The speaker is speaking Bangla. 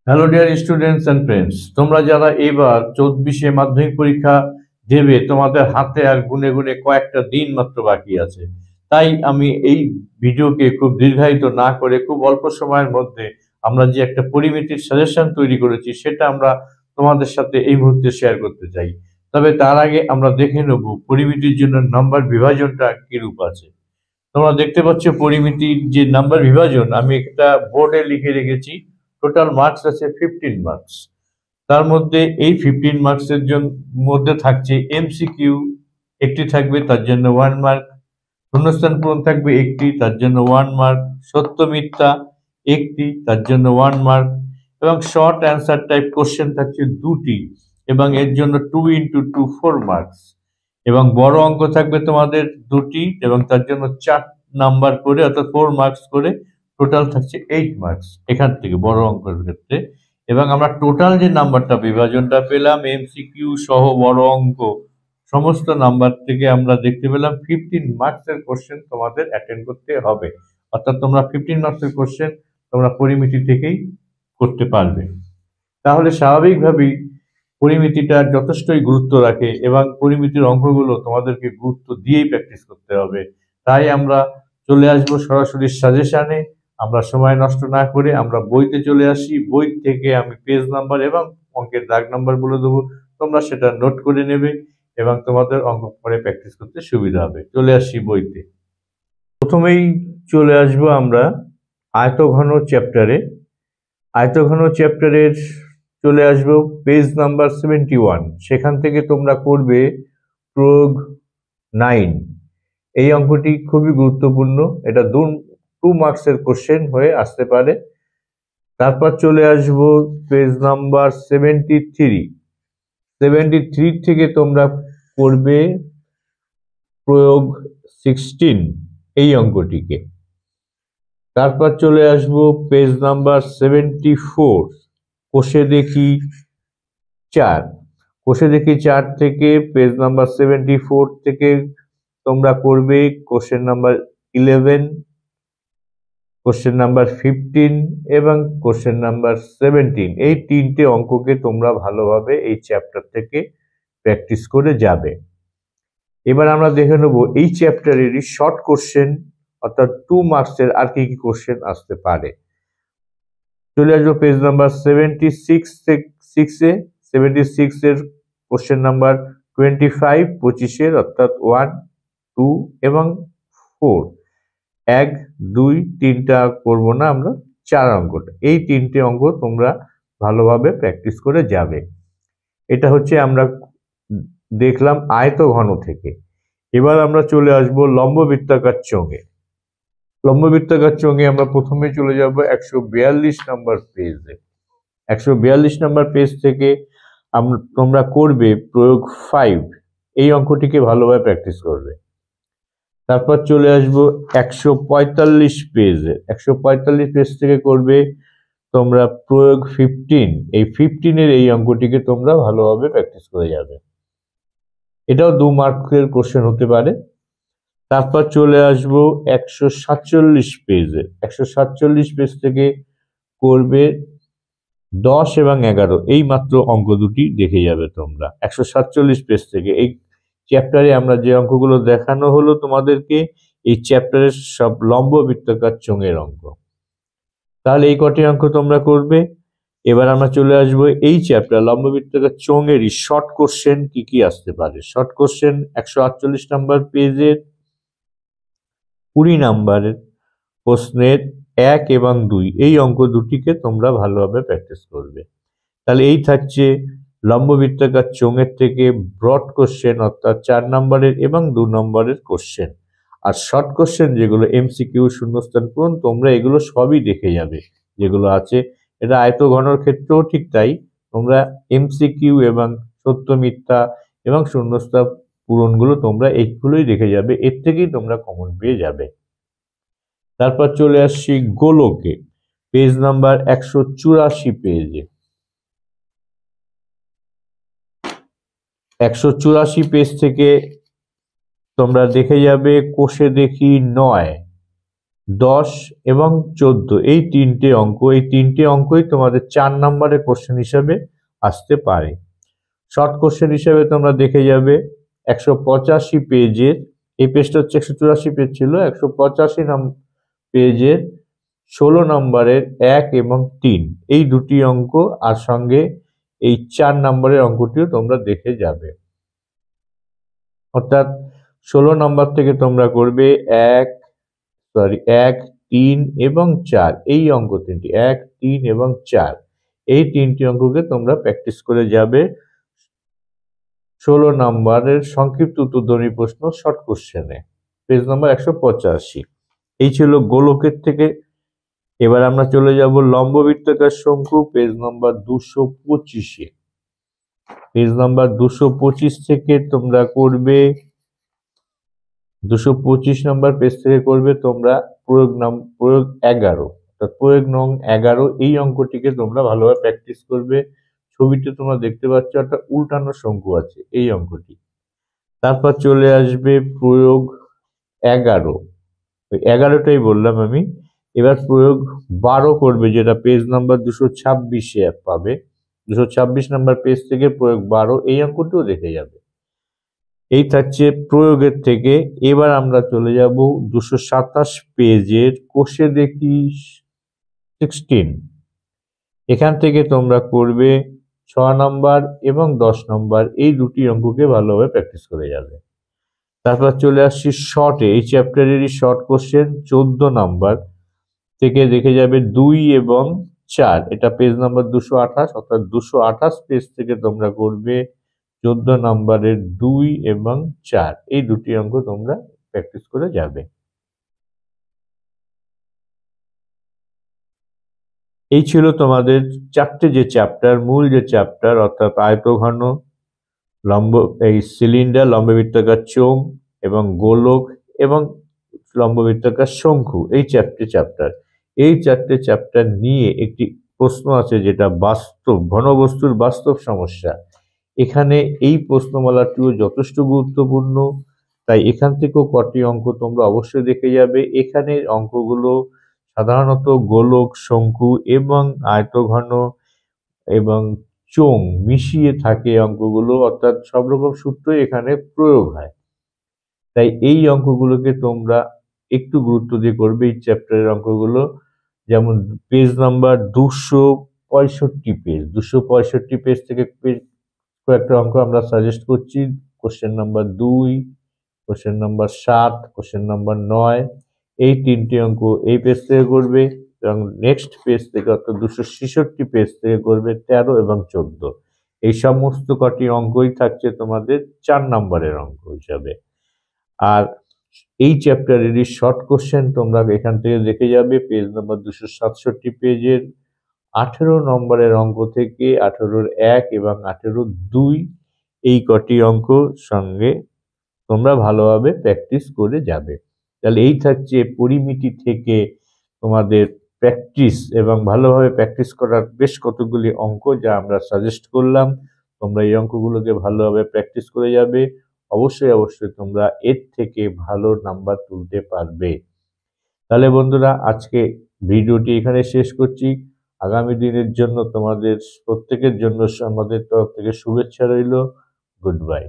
Hello dear students and friends, তোমরা যারা এবার 24-এ মাধ্যমিক পরীক্ষা দেবে, তোমাদের হাতে আর গুনে গুনে কয়েকটা দিন মাত্র বাকি আছে। তাই আমি এই ভিডিওকে খুব দীর্ঘায়িত না করে খুব অল্প সময়ের মধ্যে আমরা যে একটা পরিমিতির সাজেশন তৈরি করেছি সেটা আমরা তোমাদের সাথে এই মুহূর্তে শেয়ার করতে চাই। তবে তার আগে আমরা দেখে নেব পরিমিতির জন্য নাম্বার বিভাজনটা কিরূপ আছে। তোমরা দেখতে পাচ্ছ পরিমিতির যে নাম্বার বিভাজন আমি একটা বোর্ডে লিখে রেখেছি। টোটাল মার্কস আছে 15 মার্কস। তার মধ্যে এই 15 মার্কসের মধ্যে থাকছে এমসিকিউ একটি থাকবে, তার জন্য 1 মার্ক। শূন্যস্থান পূরণ থাকবে একটি, তার জন্য 1 মার্ক। সত্য মিথ্যা একটি, তার জন্য 1 মার্ক। এবং শর্ট অ্যান্সার টাইপ কোশ্চেন থাকছে দুটি, এবং এর জন্য 2 ইন্টু 2 4 মার্কস। এবং বড় অঙ্ক থাকবে তোমাদের দুটি, এবং তার জন্য 4 নাম্বার করে, অর্থাৎ 4 মার্কস করে। টোটাল থাকছে 8 মার্কস এখান থেকে বড় অঙ্কের ক্ষেত্রে। এবং আমরা টোটাল যে নাম্বারটা বিভাজনটা পেলাম এমসিকিউ সহ বড় অঙ্ক সমস্ত নাম্বার থেকে আমরা দেখতে পেলাম 15 মার্কসের কোশ্চেন তোমাদের অ্যাটেন্ড করতে হবে। অর্থাৎ তোমরা 15 মার্কসের কোশ্চেন তোমরা পরিমিতি থেকেই করতে পারবে। তাহলে স্বাভাবিকভাবেই পরিমিতিটা যথেষ্টই গুরুত্ব রাখে, এবং পরিমিতির অঙ্কগুলো তোমাদেরকে গুরুত্ব দিয়েই প্র্যাকটিস করতে হবে। তাই আমরা চলে আসবো সরাসরি সাজেশনে। আমরা সময় নষ্ট না করে আমরা বইতে চলে আসি। বই থেকে আমি পেজ নাম্বার এবং অঙ্কের দাগ নাম্বার বলে দেবো, তোমরা সেটা নোট করে নেবে এবং তোমাদের অঙ্ক পরে প্র্যাকটিস করতে সুবিধা হবে। চলে আসি বইতে। প্রথমেই চলে আসবো আমরা আয়তঘন চ্যাপ্টারে। আয়তঘন চ্যাপ্টারের চলে আসবো পেজ নাম্বার 71। সেখান থেকে তোমরা করবে প্রয়োগ 9। এই অঙ্কটি খুবই গুরুত্বপূর্ণ, এটা 2 মার্কসের কোশ্চেন হয়ে আসতে পারে। তারপর চলে আসবো পেজ নাম্বার 73 থেকে তোমরা করবে প্রয়োগ 16 এই অঙ্কটিকে। তারপর চলে আসবো পেজ নাম্বার 74 কোষে দেখি 4 থেকে পেজ নাম্বার 74 থেকে তোমরা করবে কোশ্চেন নাম্বার 11, কোশ্চেন নাম্বার 15 এবং কোশ্চেন নাম্বার 17। এই 3টে অঙ্ককে তোমরা ভালোভাবে এই চ্যাপ্টার থেকে প্র্যাকটিস করে যাবে। এবার আমরা দেখে নেব এই চ্যাপ্টারেরই শর্ট কোশ্চেন, অর্থাৎ 2 মার্কসের আর কি কি কোশ্চেন আসতে পারে। চলে আসবো পেজ নাম্বার 76 এর কোশ্চেন নাম্বার 25 25-এর, অর্থাৎ 1 2 এবং 4। 1 2 3টা করবো না আমরা, 4 অঙ্কটা। এই 3টে অঙ্ক তোমরা ভালোভাবে প্র্যাকটিস করে যাবে। এটা হচ্ছে আমরা দেখলাম আয়তঘন থেকে। এবার আমরা চলে আসবো লম্ব বৃত্তাকার চোঙে। লম্ব বৃত্তাকার চোঙে আমরা প্রথমে চলে যাব 142 নম্বর পেজে। 142 নম্বর পেজ থেকে তোমরা করবে প্রয়োগ 5। এই অঙ্কটিকে ভালোভাবে প্র্যাকটিস করবে। তারপর চলে আসবো 145 পেজে। 145 পেজ থেকে করবে তোমরা প্রয়োগ 15। এই 15-এর এই অঙ্কটিকে তোমরা ভালোভাবে প্র্যাকটিস করে যাবে। এটাও 2 মার্কের কোশ্চেন হতে পারে। তারপর চলে আসবো 147 পেজে। 147 পেজ থেকে করবে 10 এবং 11। এই মাত্র অঙ্ক দুটি দেখে যাবে তোমরা 147 পেজ থেকে। এই চ্যাপ্টারে আমরা যে অঙ্কগুলো দেখানো হলো তোমাদেরকে, এই চ্যাপ্টারের সব লম্ব বৃত্তাকার চোঙের অঙ্ক। তাহলে এই কটি অঙ্ক তোমরা করবে। এবার আমরা চলে আসবো এই চ্যাপ্টার লম্ব বৃত্তাকার চোঙেরই শর্ট কোশ্চেন কি কি আসতে পারে। শর্ট কোশ্চেন 148 নম্বর পেজের 20 নম্বরের প্রশ্নের 1 এবং 2 এই অঙ্ক দুটিকে তোমরা ভালোভাবে প্র্যাকটিস করবে। তাহলে এই থাকছে লম্ব বৃত্তাকার চোঙের থেকে ব্রড কোশ্চেন, অর্থাৎ 4 নম্বরের এবং 2 নম্বরের কোশ্চেন। আর শর্ট কোশ্চেন যেগুলো এমসিকিউ শূন্যস্থান পূরণ, তোমরা এগুলো সবই দেখে যাবে যেগুলো আছে। এটা আয়তঘনর ক্ষেত্রেও ঠিক তাই, তোমরা এমসিকিউ এবং সত্য মিথ্যা এবং শূন্যস্থান পূরণগুলো তোমরা এইগুলোই দেখে যাবে, এর থেকেই তোমরা কমন পেয়ে যাবে। তারপর চলে আসছি গোলকে, পেজ নাম্বার 184 পেজে। 184 পেজ থেকে তোমরা দেখে যাবে কোষে দেখি 9। 10 এবং 14 এই তিনটে অঙ্কই তোমাদের 4 নম্বরের কোশ্চেন হিসাবে আসতে পারে। শর্ট কোশ্চেন হিসাবে তোমরা দেখে যাবে 185 পেজের, এই পেজটা হচ্ছে 184 পেজ ছিল, 185 পেজের 16 নম্বরের 1 এবং 3 এই দুটি অঙ্ক, আর সঙ্গে এই 4 নম্বরের অঙ্কটিও তোমরা দেখে যাবে। অর্থাৎ 16 নম্বর থেকে তোমরা করবে 1, 3 এবং 4 এই অঙ্ক তিনটি, 1, 3 এবং 4 এই তিনটি অঙ্ককে তোমরা প্র্যাকটিস করে যাবে 16 নম্বরের সংক্ষিপ্ত উত্তরধ্বনি প্রশ্ন শর্ট কোশ্চেনে, পেজ নম্বর 185। এই ছিল গোলকের থেকে। এবার আমরা চলে যাব লম্ববৃত্তাকার শঙ্কু, পেজ নম্বর 225-এ। পেজ নাম্বার 225 থেকে তোমরা করবে 225 নম্বর পেজ থেকে করবে তোমরা প্রয়োগ 11, অর্থাৎ প্রয়োগ নং 11 এই অঙ্কটিকে তোমরা ভালোভাবে প্র্যাকটিস করবে। ছবিতে তোমরা দেখতে পাচ্ছ একটা উল্টানো শঙ্কু আছে, এই অঙ্কটি। তারপর চলে আসবে প্রয়োগ 11, ওই 11টাই বললাম আমি। এবার প্রয়োগ 12 করবে, যেটা পেজ নাম্বার 226-এ পাবে। 226 নম্বর পেজ থেকে প্রয়োগ 12 এই অঙ্কটিও দেখে যাবে। এই থাকছে প্রয়োগের থেকে। এবার আমরা চলে যাব 227 পেজের কোষে দেখি 16, এখান থেকে তোমরা করবে 6 নম্বর এবং 10 নম্বর এই দুটি অঙ্ককে ভালোভাবে প্র্যাকটিস করে যাবে। তারপর চলে আসছি শর্টে, এই চ্যাপ্টারেরই শর্ট কোশ্চেন 14 নম্বর থেকে দেখে যাবে 2 এবং 4, এটা পেজ নাম্বার 228, অর্থাৎ 228 পেজ থেকে তোমরা করবে 14 নম্বরের 2 এবং 4 এই দুটি অঙ্ক তোমরা প্র্যাকটিস করে যাবে। এই ছিল তোমাদের চারটে যে চ্যাপ্টার, মূল যে চ্যাপ্টার, অর্থাৎ আয়তঘন, এই সিলিন্ডার, লম্ববৃত্তাকার চোঙ এবং গোলক এবং লম্ববৃত্তাকার শঙ্কু, এই চারটে চ্যাপ্টার। এই চারটে চ্যাপ্টার নিয়ে একটি প্রশ্ন আছে, যেটা বাস্তব ঘনবস্তুর বাস্তব সমস্যা। এখানে এই প্রশ্নমালাটিও যথেষ্ট গুরুত্বপূর্ণ, তাই এখান থেকেও কটি অঙ্ক তোমরা অবশ্যই দেখে যাবে। এখানে অঙ্কগুলো সাধারণত গোলক, শঙ্কু এবং আয়তঘন এবং চোঙ মিশিয়ে থাকে অঙ্কগুলো, অর্থাৎ সব রকম সূত্রই এখানে প্রয়োগ হয়। তাই এই অঙ্কগুলোকে তোমরা একটু গুরুত্ব দিয়ে করবে, এই চ্যাপ্টারের অঙ্কগুলো। যেমন পেজ নাম্বার 265 পেজ থেকে কয়েকটা অঙ্ক আমরা সাজেস্ট করছি। Question number 2, question number 7, question number 9 এই তিনটি অঙ্ক এই পেজ থেকে করবে, এবং নেক্সট পেজ থেকে অর্থাৎ 266 পেজ থেকে করবে 13 এবং 14। এই সমস্ত কটি অঙ্কই থাকছে তোমাদের 4 নম্বরের অঙ্ক হিসাবে। আর এই চ্যাপ্টারেরই শর্ট কোশ্চেন তোমরা এখান থেকে দেখে যাবে, পেজ নাম্বার 267 পেজের 18 নম্বরের অঙ্ক থেকে 18-র 1 এবং 18-র 2 এই কটি অঙ্ক সঙ্গে তোমরা ভালোভাবে প্র্যাকটিস করে যাবে। তাহলে এই থাকছে পরিমিতি থেকে তোমাদের প্র্যাকটিস এবং ভালোভাবে প্র্যাকটিস করার বেশ কতগুলি অঙ্ক, যা আমরা সাজেস্ট করলাম। তোমরা এই অঙ্কগুলোকে ভালোভাবে প্র্যাকটিস করে যাবে, অবশ্যই তোমরা এর থেকে ভালো নাম্বার তুলতে পারবে। তাহলে বন্ধুরা, আজকে ভিডিওটি এখানে শেষ করছি। আগামী দিনের জন্য তোমাদের প্রত্যেকের জন্য আমাদের তরফ থেকে শুভেচ্ছা রইল। Good bye.